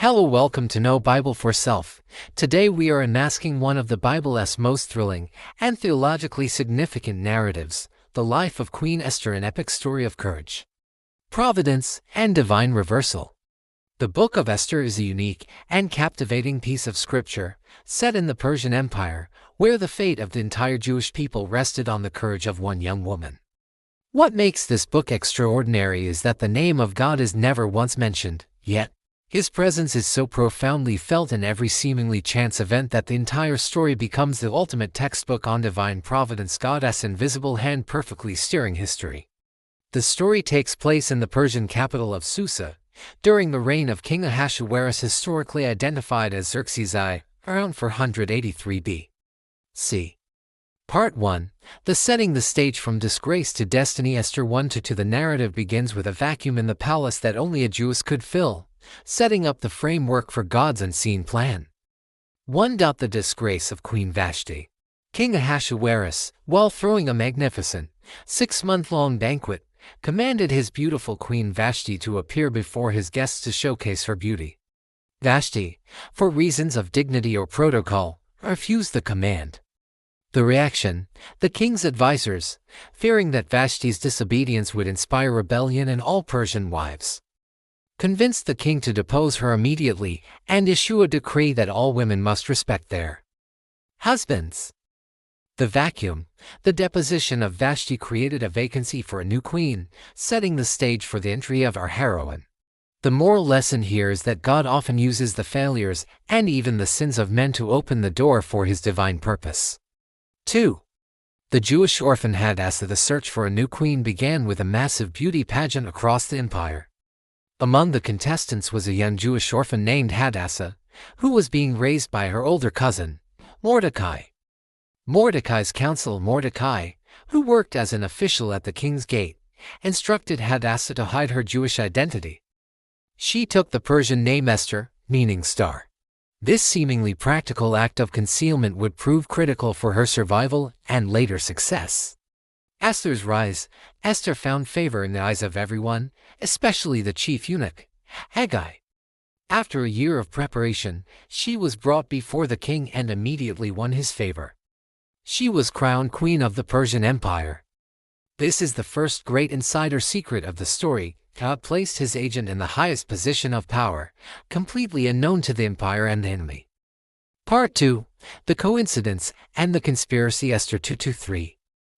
Hello, welcome to Know Bible for Self. Today we are unmasking one of the Bible's most thrilling and theologically significant narratives, the life of Queen Esther, an epic story of courage, providence, and divine reversal. The Book of Esther is a unique and captivating piece of scripture set in the Persian Empire, where the fate of the entire Jewish people rested on the courage of one young woman. What makes this book extraordinary is that the name of God is never once mentioned, yet His presence is so profoundly felt in every seemingly chance event that the entire story becomes the ultimate textbook on divine providence, God's invisible hand perfectly steering history. The story takes place in the Persian capital of Susa, during the reign of King Ahasuerus, historically identified as Xerxes I, around 483 B.C. Part 1. The setting the stage from disgrace to destiny. Esther 1-2. The narrative begins with a vacuum in the palace that only a Jewess could fill, setting up the framework for God's unseen plan. 1. The disgrace of Queen Vashti. King Ahasuerus, while throwing a magnificent, 6-month-long banquet, commanded his beautiful Queen Vashti to appear before his guests to showcase her beauty. Vashti, for reasons of dignity or protocol, refused the command. The reaction: the king's advisors, fearing that Vashti's disobedience would inspire rebellion in all Persian wives, convinced the king to depose her immediately and issue a decree that all women must respect their husbands. The vacuum, the deposition of Vashti, created a vacancy for a new queen, setting the stage for the entry of our heroine. The moral lesson here is that God often uses the failures and even the sins of men to open the door for His divine purpose. 2. The Jewish orphan Hadassah. The search for a new queen began with a massive beauty pageant across the empire. Among the contestants was a young Jewish orphan named Hadassah, who was being raised by her older cousin, Mordecai. Mordecai's counsel, Mordecai, who worked as an official at the king's gate, instructed Hadassah to hide her Jewish identity. She took the Persian name Esther, meaning star. This seemingly practical act of concealment would prove critical for her survival and later success. Esther's rise. Esther found favor in the eyes of everyone, especially the chief eunuch, Haggai. After a year of preparation, she was brought before the king and immediately won his favor. She was crowned Queen of the Persian Empire. This is the first great insider secret of the story. God placed His agent in the highest position of power, completely unknown to the empire and the enemy. Part 2. The coincidence and the conspiracy. Esther 2-3.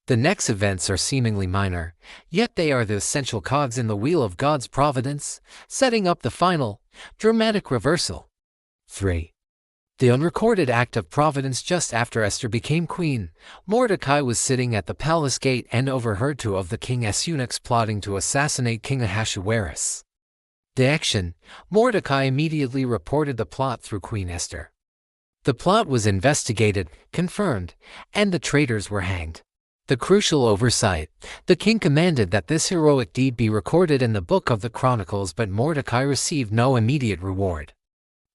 The next events are seemingly minor, yet they are the essential cogs in the wheel of God's providence, setting up the final, dramatic reversal. 3. The unrecorded act of providence. Just after Esther became queen, Mordecai was sitting at the palace gate and overheard 2 of the king's eunuchs plotting to assassinate King Ahasuerus. The action: Mordecai immediately reported the plot through Queen Esther. The plot was investigated, confirmed, and the traitors were hanged. The crucial oversight: the king commanded that this heroic deed be recorded in the Book of the Chronicles, but Mordecai received no immediate reward.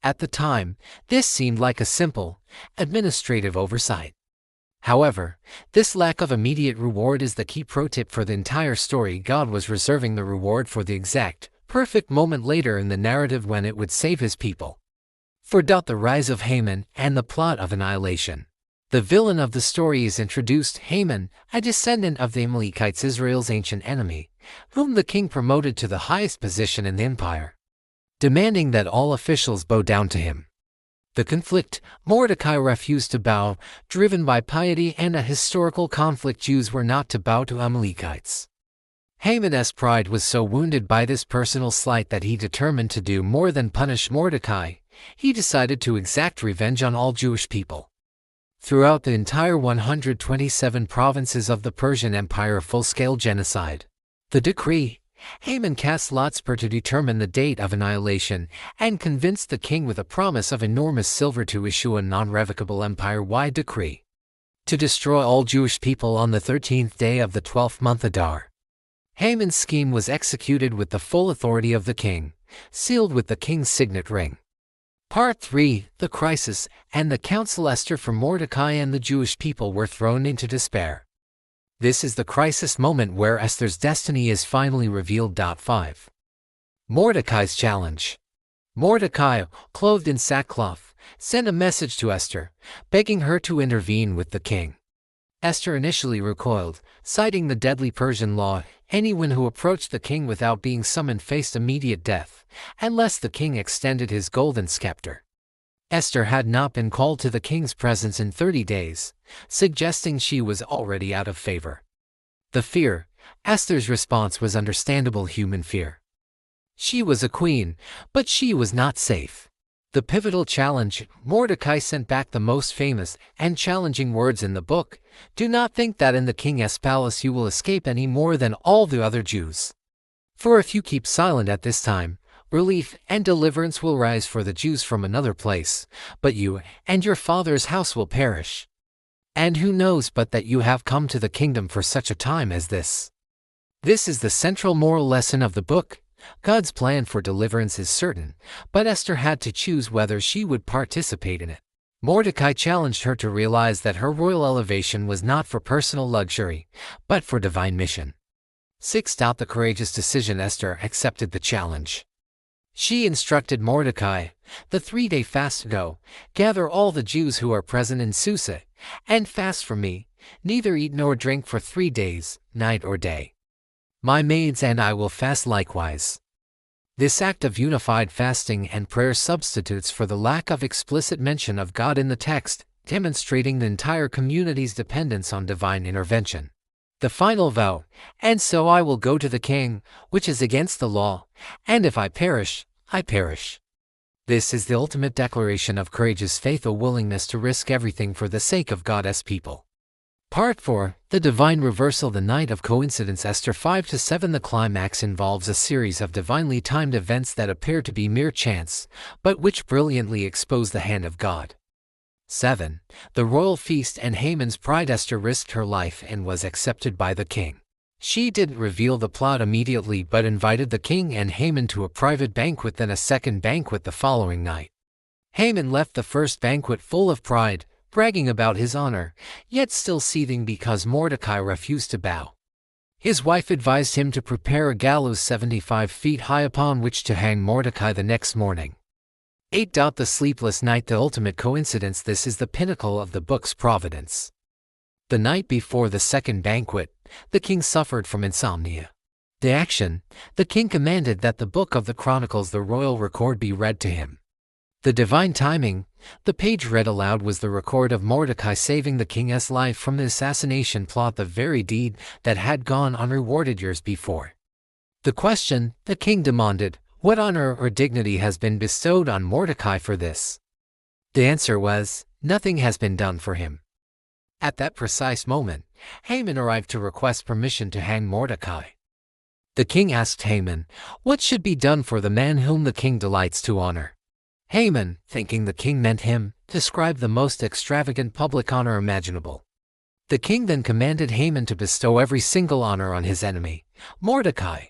At the time, this seemed like a simple, administrative oversight. However, this lack of immediate reward is the key pro-tip for the entire story. God was reserving the reward for the exact, perfect moment later in the narrative when it would save His people. 4. The rise of Haman and the plot of annihilation. The villain of the story is introduced: Haman, a descendant of the Amalekites, Israel's ancient enemy, whom the king promoted to the highest position in the empire, demanding that all officials bow down to him. The conflict: Mordecai refused to bow, driven by piety and a historical conflict. Jews were not to bow to Amalekites. Haman's pride was so wounded by this personal slight that he determined to do more than punish Mordecai. He decided to exact revenge on all Jewish people. Throughout the entire 127 provinces of the Persian Empire, full-scale genocide. The decree: Haman cast lots to determine the date of annihilation and convinced the king with a promise of enormous silver to issue a non-revocable empire-wide decree to destroy all Jewish people on the 13th day of the 12th month Adar. Haman's scheme was executed with the full authority of the king, sealed with the king's signet ring. Part 3. The crisis and the counsel. Esther, for Mordecai and the Jewish people, were thrown into despair. This is the crisis moment where Esther's destiny is finally revealed. 5. Mordecai's challenge. Mordecai, clothed in sackcloth, sent a message to Esther, begging her to intervene with the king. Esther initially recoiled, citing the deadly Persian law: anyone who approached the king without being summoned faced immediate death, unless the king extended his golden scepter. Esther had not been called to the king's presence in 30 days, suggesting she was already out of favor. The fear. Esther's response was understandable human fear. She was a queen, but she was not safe. The pivotal challenge. Mordecai sent back the most famous and challenging words in the book: "Do not think that in the king's palace you will escape any more than all the other Jews. For if you keep silent at this time, relief and deliverance will rise for the Jews from another place, but you and your father's house will perish. And who knows but that you have come to the kingdom for such a time as this?" This is the central moral lesson of the book. God's plan for deliverance is certain, but Esther had to choose whether she would participate in it. Mordecai challenged her to realize that her royal elevation was not for personal luxury, but for divine mission. 6. The courageous decision. Esther accepted the challenge. She instructed Mordecai, "The 3-day fast. Go, gather all the Jews who are present in Susa, and fast for me, neither eat nor drink for 3 days, night or day. My maids and I will fast likewise." This act of unified fasting and prayer substitutes for the lack of explicit mention of God in the text, demonstrating the entire community's dependence on divine intervention. The final vow: "And so I will go to the king, which is against the law, and if I perish, I perish." This is the ultimate declaration of courageous faith, a willingness to risk everything for the sake of God's people. Part 4. The Divine Reversal. The Night of Coincidence. Esther 5-7. The climax involves a series of divinely timed events that appear to be mere chance, but which brilliantly expose the hand of God. 7. The Royal Feast and Haman's Pride. Esther risked her life and was accepted by the king. She didn't reveal the plot immediately but invited the king and Haman to a private banquet, then a second banquet the following night. Haman left the first banquet full of pride, bragging about his honor, yet still seething because Mordecai refused to bow. His wife advised him to prepare a gallows 75 feet high upon which to hang Mordecai the next morning. 8. The sleepless night. The ultimate coincidence. This is the pinnacle of the book's providence. The night before the second banquet, the king suffered from insomnia. The action: the king commanded that the book of the Chronicles, the royal record, be read to him. The divine timing: the page read aloud was the record of Mordecai saving the king's life from the assassination plot, the very deed that had gone unrewarded years before. The question: the king demanded, "What honor or dignity has been bestowed on Mordecai for this?" The answer was, "Nothing has been done for him." At that precise moment, Haman arrived to request permission to hang Mordecai. The king asked Haman, "What should be done for the man whom the king delights to honor?" Haman, thinking the king meant him, described the most extravagant public honor imaginable. The king then commanded Haman to bestow every single honor on his enemy, Mordecai.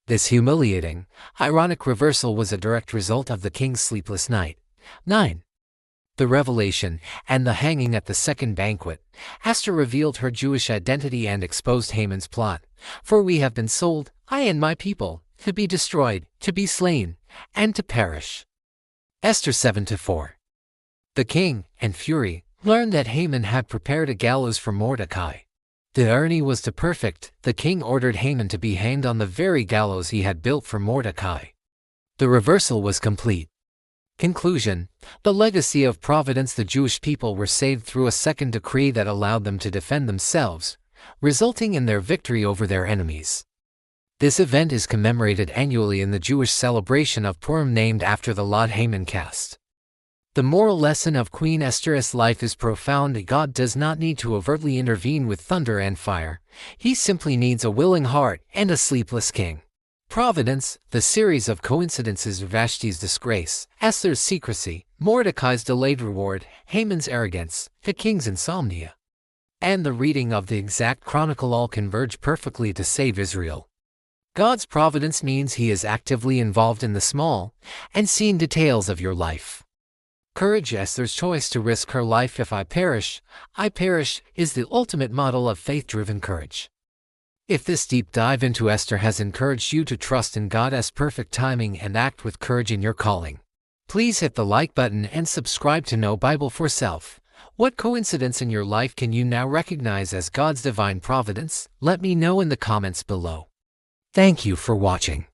This humiliating, ironic reversal was a direct result of the king's sleepless night. 9. The revelation and the hanging. At the second banquet, Esther revealed her Jewish identity and exposed Haman's plot. "For we have been sold, I and my people, to be destroyed, to be slain, and to perish." Esther 7-4. The king, in fury, learned that Haman had prepared a gallows for Mordecai. The irony was too perfect. The king ordered Haman to be hanged on the very gallows he had built for Mordecai. The reversal was complete. Conclusion: the legacy of providence. The Jewish people were saved through a second decree that allowed them to defend themselves, resulting in their victory over their enemies. This event is commemorated annually in the Jewish celebration of Purim, named after the lot Haman cast. The moral lesson of Queen Esther's life is profound. God does not need to overtly intervene with thunder and fire. He simply needs a willing heart and a sleepless king. Providence: the series of coincidences: Vashti's disgrace, Esther's secrecy, Mordecai's delayed reward, Haman's arrogance, the king's insomnia, and the reading of the exact chronicle all converge perfectly to save Israel. God's providence means He is actively involved in the small, unseen details of your life. Courage: Esther's choice to risk her life. "If I perish, I perish," is the ultimate model of faith-driven courage. If this deep dive into Esther has encouraged you to trust in God's perfect timing and act with courage in your calling, Please hit the like button and subscribe to Know Bible for Self. What coincidence in your life can you now recognize as God's divine providence? Let me know in the comments below. Thank you for watching.